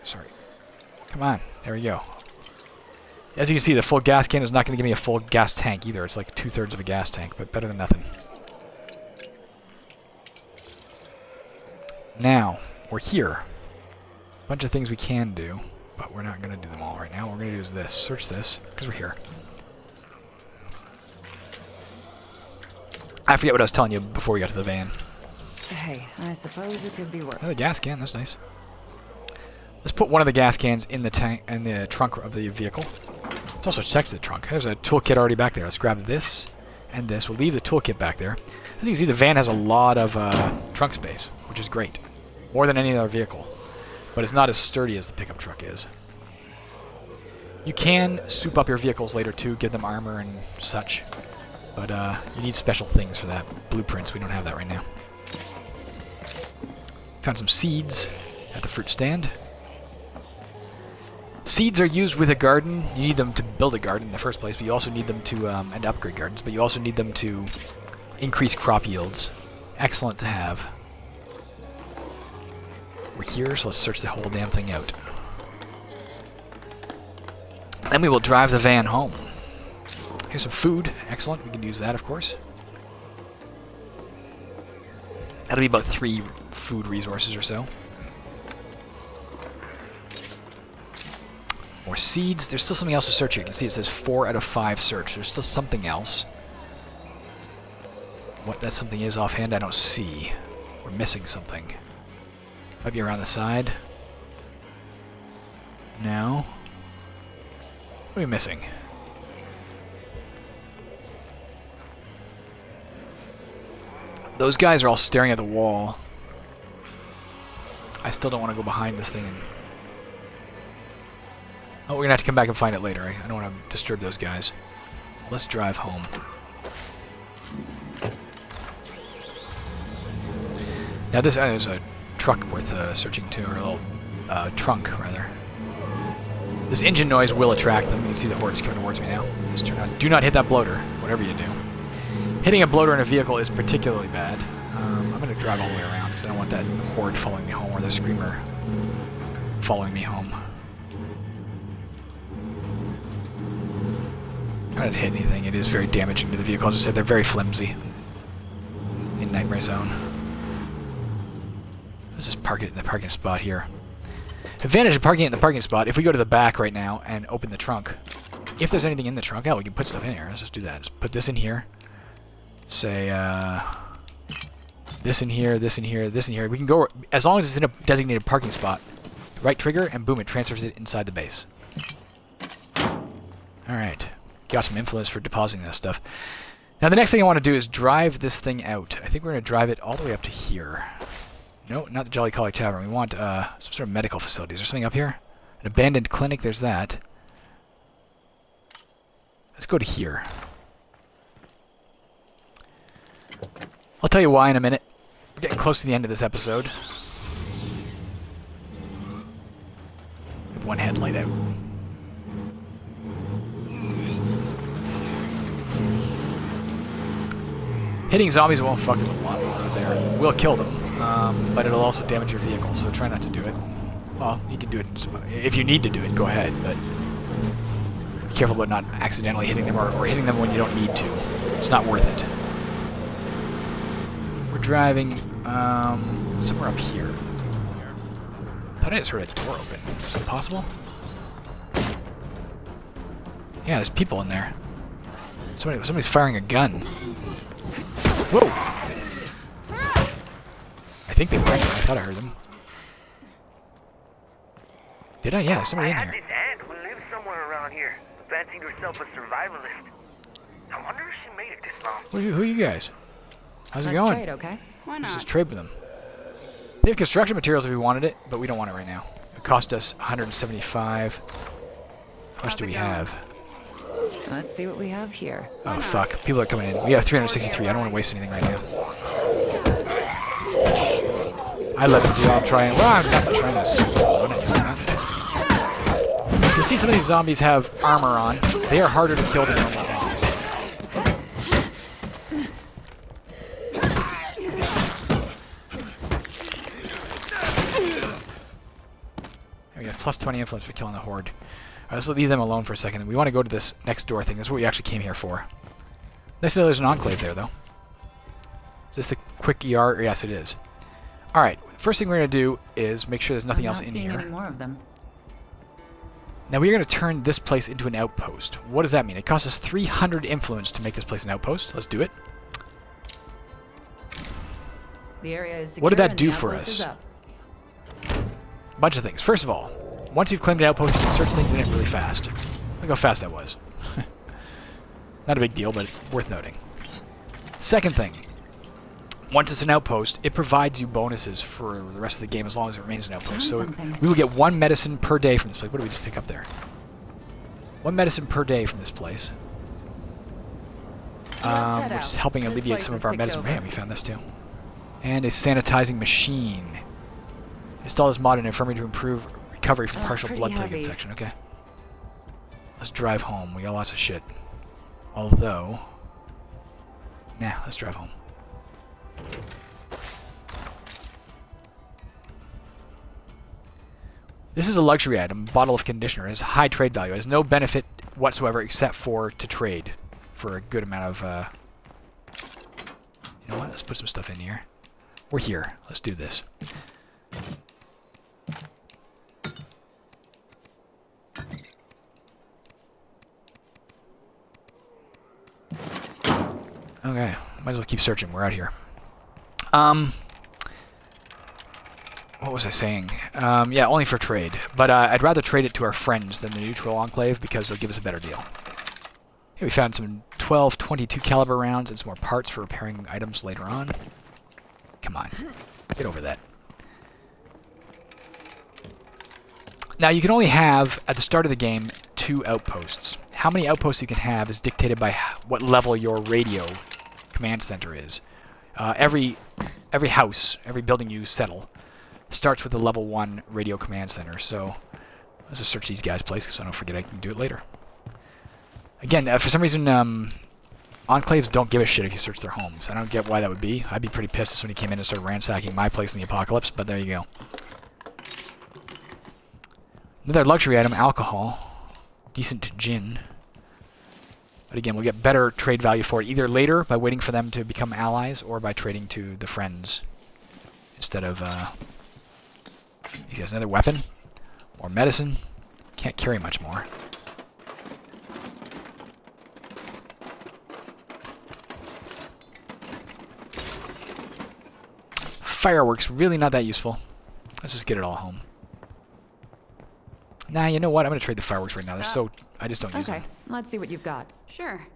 Sorry. Come on. There we go. As you can see, the full gas can is not going to give me a full gas tank either. It's like 2/3 of a gas tank, but better than nothing. Now, we're here. A bunch of things we can do, but we're not going to do them all right now. What we're going to do is this. Search this, because we're here. I forget what I was telling you before we got to the van. Hey, I suppose it could be worse. Another gas can. That's nice. Let's put one of the gas cans in the tank, in the trunk of the vehicle. It's also checked the trunk. There's a toolkit already back there. Let's grab this and this. We'll leave the toolkit back there. As you can see, the van has a lot of trunk space, which is great. More than any other vehicle. But it's not as sturdy as the pickup truck is. You can soup up your vehicles later too, give them armor and such. But you need special things for that. Blueprints, we don't have that right now. Found some seeds at the fruit stand. Seeds are used with a garden. You need them to build a garden in the first place, but you also need them to, and upgrade gardens, but you also need them to increase crop yields. Excellent to have. We're here, so let's search the whole damn thing out. Then we will drive the van home. Here's some food. Excellent. We can use that, of course. That'll be about 3 food resources or so. More seeds. There's still something else to search here. You can see it says 4 out of 5 search. There's still something else. What that something is offhand, I don't see. We're missing something. Might be around the side. No. What are we missing? Those guys are all staring at the wall. I still don't want to go behind this thing. Oh, we're going to have to come back and find it later. I don't want to disturb those guys. Let's drive home. Now this there's a truck worth searching to, or a little trunk, rather. This engine noise will attract them. You can see the hordes coming towards me now. Just turn on. Do not hit that bloater, whatever you do. Hitting a bloater in a vehicle is particularly bad. I'm going to drive all the way around because I don't want that horde following me home or the screamer following me home. Try not to hit anything. It is very damaging to the vehicle. As I said, they're very flimsy in Nightmare Zone. Let's just park it in the parking spot here. Advantage of parking it in the parking spot, if we go to the back right now and open the trunk, if there's anything in the trunk, we can put stuff in here. Let's just do that. Just put this in here. Say, this in here, this in here, this in here. We can go, as long as it's in a designated parking spot, right trigger, and boom, it transfers it inside the base. Alright. Got some influence for depositing this stuff. Now the next thing I want to do is drive this thing out. I think we're going to drive it all the way up to here. No, not the Jolly Collie Tavern. We want some sort of medical facility. Is there something up here? An abandoned clinic, there's that. Let's go to here. I'll tell you why in a minute. We're getting close to the end of this episode. With one headlight out. Hitting zombies won't fuck them a lot out there. We'll kill them, but it'll also damage your vehicle, so try not to do it. Well, you can do it if you need to do it, go ahead, but be careful about not accidentally hitting them or hitting them when you don't need to. It's not worth it. We're driving somewhere up here. I thought I just heard a door open. Is that possible? Yeah, there's people in there. Somebody's firing a gun. Whoa! I think they were. I thought I heard them. Did I? Yeah, somebody in here. I had this aunt who lives somewhere around here, fancying herself a survivalist. I wonder if she made it this long. Who are you guys? How's it going? Let's trade, okay? Why Let's not? just trade with them. They have construction materials if we wanted it, but we don't want it right now. It cost us 175. How much do we have? Let's see what we have here. Oh, fuck. People are coming in. We have 363. I don't want to waste anything right now. I let them do it. I'll try and... Well, I'm not trying this. I'm not doing that. You see some of these zombies have armor on. They are harder to kill than normal zombies. There we go. Plus 20 influence for killing the horde. Alright, let's leave them alone for a second. We want to go to this next door thing. That's what we actually came here for. Nice to know there's an enclave there, though. Is this the quick ER? Yes, it is. Alright, first thing we're going to do is make sure there's nothing else in here. I'm not seeing any more of them. Now we're going to turn this place into an outpost. What does that mean? It costs us 300 influence to make this place an outpost. Let's do it. The area is secure. What did that and do the for outpost is us? up. A bunch of things. First of all, once you've claimed an outpost, you can search things in it really fast. Look how fast that was. Not a big deal, but worth noting. Second thing, once it's an outpost, it provides you bonuses for the rest of the game as long as it remains an outpost. So we will get 1 medicine per day from this place. What did we just pick up there? 1 medicine per day from this place. Which is helping alleviate some of our medicine. Man, we found this too. And a sanitizing machine. Install this mod in infirmary to improve recovery from partial blood plague infection. Okay. Let's drive home. We got lots of shit. Although... Nah, let's drive home. This is a luxury item, bottle of conditioner. It has high trade value. It has no benefit whatsoever except for to trade for a good amount of... You know what? Let's put some stuff in here. We're here. Let's do this. Okay. Might as well keep searching. We're out here. What was I saying? Yeah, only for trade. But I'd rather trade it to our friends than the neutral enclave because they'll give us a better deal. Here we found some 12 22 caliber rounds and some more parts for repairing items later on. Come on. Get over that. Now, you can only have, at the start of the game, 2 outposts. How many outposts you can have is dictated by what level your radio command center is. Every house, every building you settle, starts with a level 1 radio command center. So, let's just search these guys' places so I don't forget I can do it later. Again, for some reason, enclaves don't give a shit if you search their homes. I don't get why that would be. I'd be pretty pissed if somebody came in and started ransacking my place in the apocalypse, but there you go. Another luxury item, alcohol. Decent gin. But again, we'll get better trade value for it either later by waiting for them to become allies or by trading to the friends instead of these guys. Another weapon. More medicine. Can't carry much more. Fireworks, really not that useful. Let's just get it all home. Nah, you know what? I'm going to trade the fireworks right now. They're so... I just don't use them. Okay, let's see what you've got. Sure.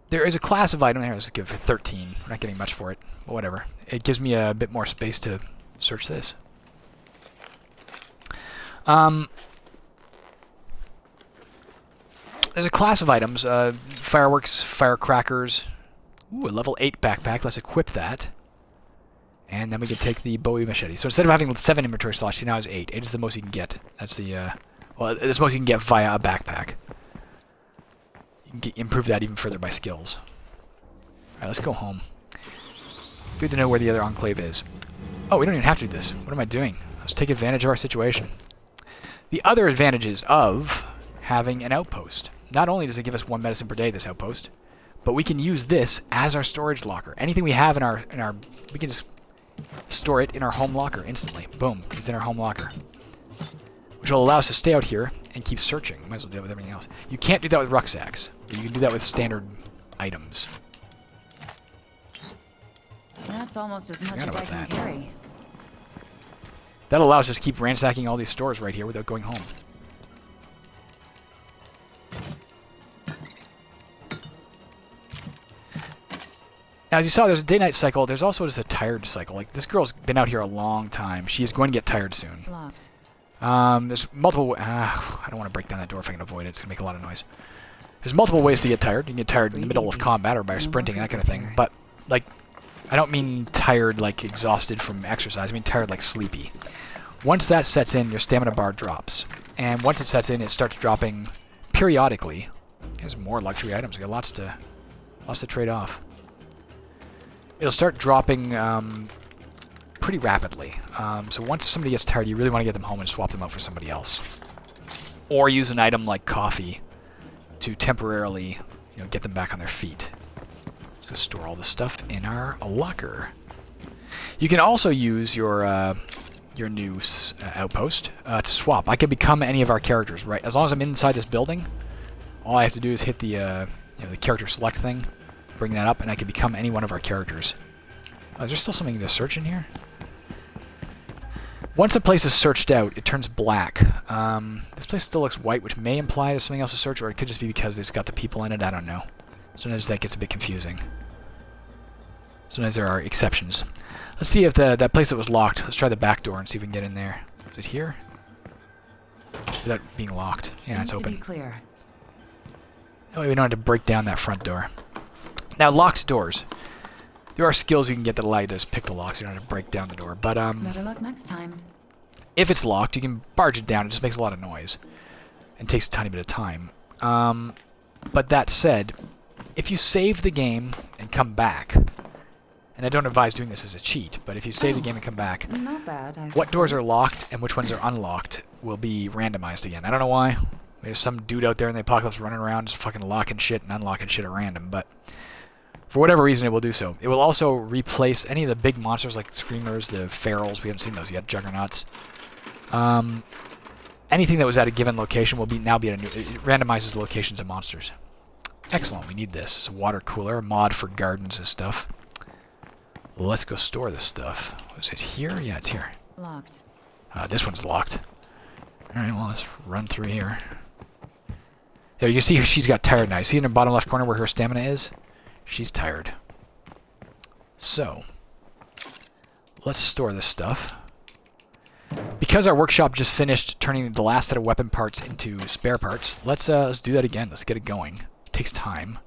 There is a class of item here. Let's give it 13. We're not getting much for it, but whatever. It gives me a bit more space to search this. There's a class of items. Fireworks, firecrackers. Ooh, a level 8 backpack. Let's equip that. And then we can take the Bowie machete. So instead of having 7 inventory slots, she now has 8. 8 is the most you can get. That's the, well, that's the most you can get via a backpack. You can improve that even further by skills. Alright, let's go home. Good to know where the other enclave is. Oh, we don't even have to do this. What am I doing? Let's take advantage of our situation. The other advantages of having an outpost. Not only does it give us 1 medicine per day, this outpost, but we can use this as our storage locker. Anything we have in our we can just store it in our home locker instantly. Boom, it's in our home locker. Which will allow us to stay out here and keep searching. Might as well do that with everything else. You can't do that with rucksacks, but you can do that with standard items. That's almost as much Forgot as I about can that. carry. That allows us to keep ransacking all these stores right here without going home. Now, as you saw, there's a day-night cycle. There's also just a tired cycle. Like, this girl's been out here a long time. She is going to get tired soon. Locked. There's multiple... I don't want to break down that door if I can avoid it. It's going to make a lot of noise. There's multiple ways to get tired. You can get tired in the middle of combat or by sprinting and that kind of thing. But, like, I don't mean tired, like, exhausted from exercise. I mean tired, like, sleepy. Once that sets in, your stamina bar drops. And once it sets in, it starts dropping periodically. There's more luxury items. We got lots to trade off. It'll start dropping pretty rapidly. So once somebody gets tired, you really want to get them home and swap them out for somebody else. Or use an item like coffee to temporarily, you know, get them back on their feet. So store all this stuff in our locker. You can also use your new outpost to swap. I can become any of our characters, right? As long as I'm inside this building, all I have to do is hit the the character select thing. Bring that up, and I can become any one of our characters. Oh, is there still something to search in here? Once a place is searched out, it turns black. This place still looks white, which may imply there's something else to search, or it could just be because it's got the people in it. I don't know. Sometimes that gets a bit confusing. Sometimes there are exceptions. Let's see if that place that was locked. Let's try the back door and see if we can get in there. Is it here? Without being locked. Yeah, it's Seems to open. be clear. Oh, we don't have to break down that front door. Now, locked doors. There are skills you can get that allow you to just pick the locks. You don't have to break down the door. But Better luck next time. if it's locked, you can barge it down. It just makes a lot of noise. And takes a tiny bit of time. But that said, if you save the game and come back, And I don't advise doing this as a cheat, but if you save the game and come back, Not bad, I what doors are suppose. locked and which ones are unlocked will be randomized again. I don't know why. There's some dude out there in the apocalypse running around just fucking locking shit and unlocking shit at random, but for whatever reason it will do so. It will also replace any of the big monsters like Screamers, the Ferals, we haven't seen those yet, Juggernauts. Anything that was at a given location will now be at a new... It randomizes locations of monsters. Excellent, we need this. It's a water cooler, a mod for gardens and stuff. Let's go store this stuff. Was it here? Yeah, it's here. Locked. This one's locked. Alright, well, let's run through here. There, you can see she's got tired now. See in the bottom left corner where her stamina is? She's tired. So, let's store this stuff. Because our workshop just finished turning the last set of weapon parts into spare parts, let's do that again. Let's get it going. It takes time.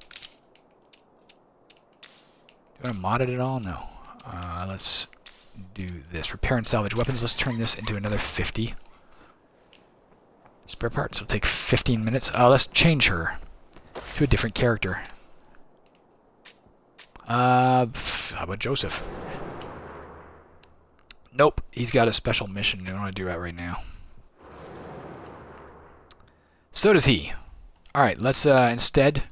Do you want to mod it at all? No. Let's do this. Repair and salvage weapons. Let's turn this into another 50. Spare parts will take 15 minutes. Let's change her to a different character. How about Joseph? Nope, he's got a special mission. I don't want to do that right now. So does he. Alright, let's instead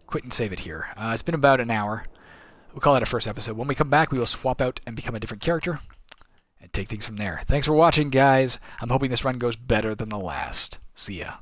quit and save it here. It's been about an hour. We'll call that a first episode. When we come back, we will swap out and become a different character and take things from there. Thanks for watching, guys. I'm hoping this run goes better than the last. See ya.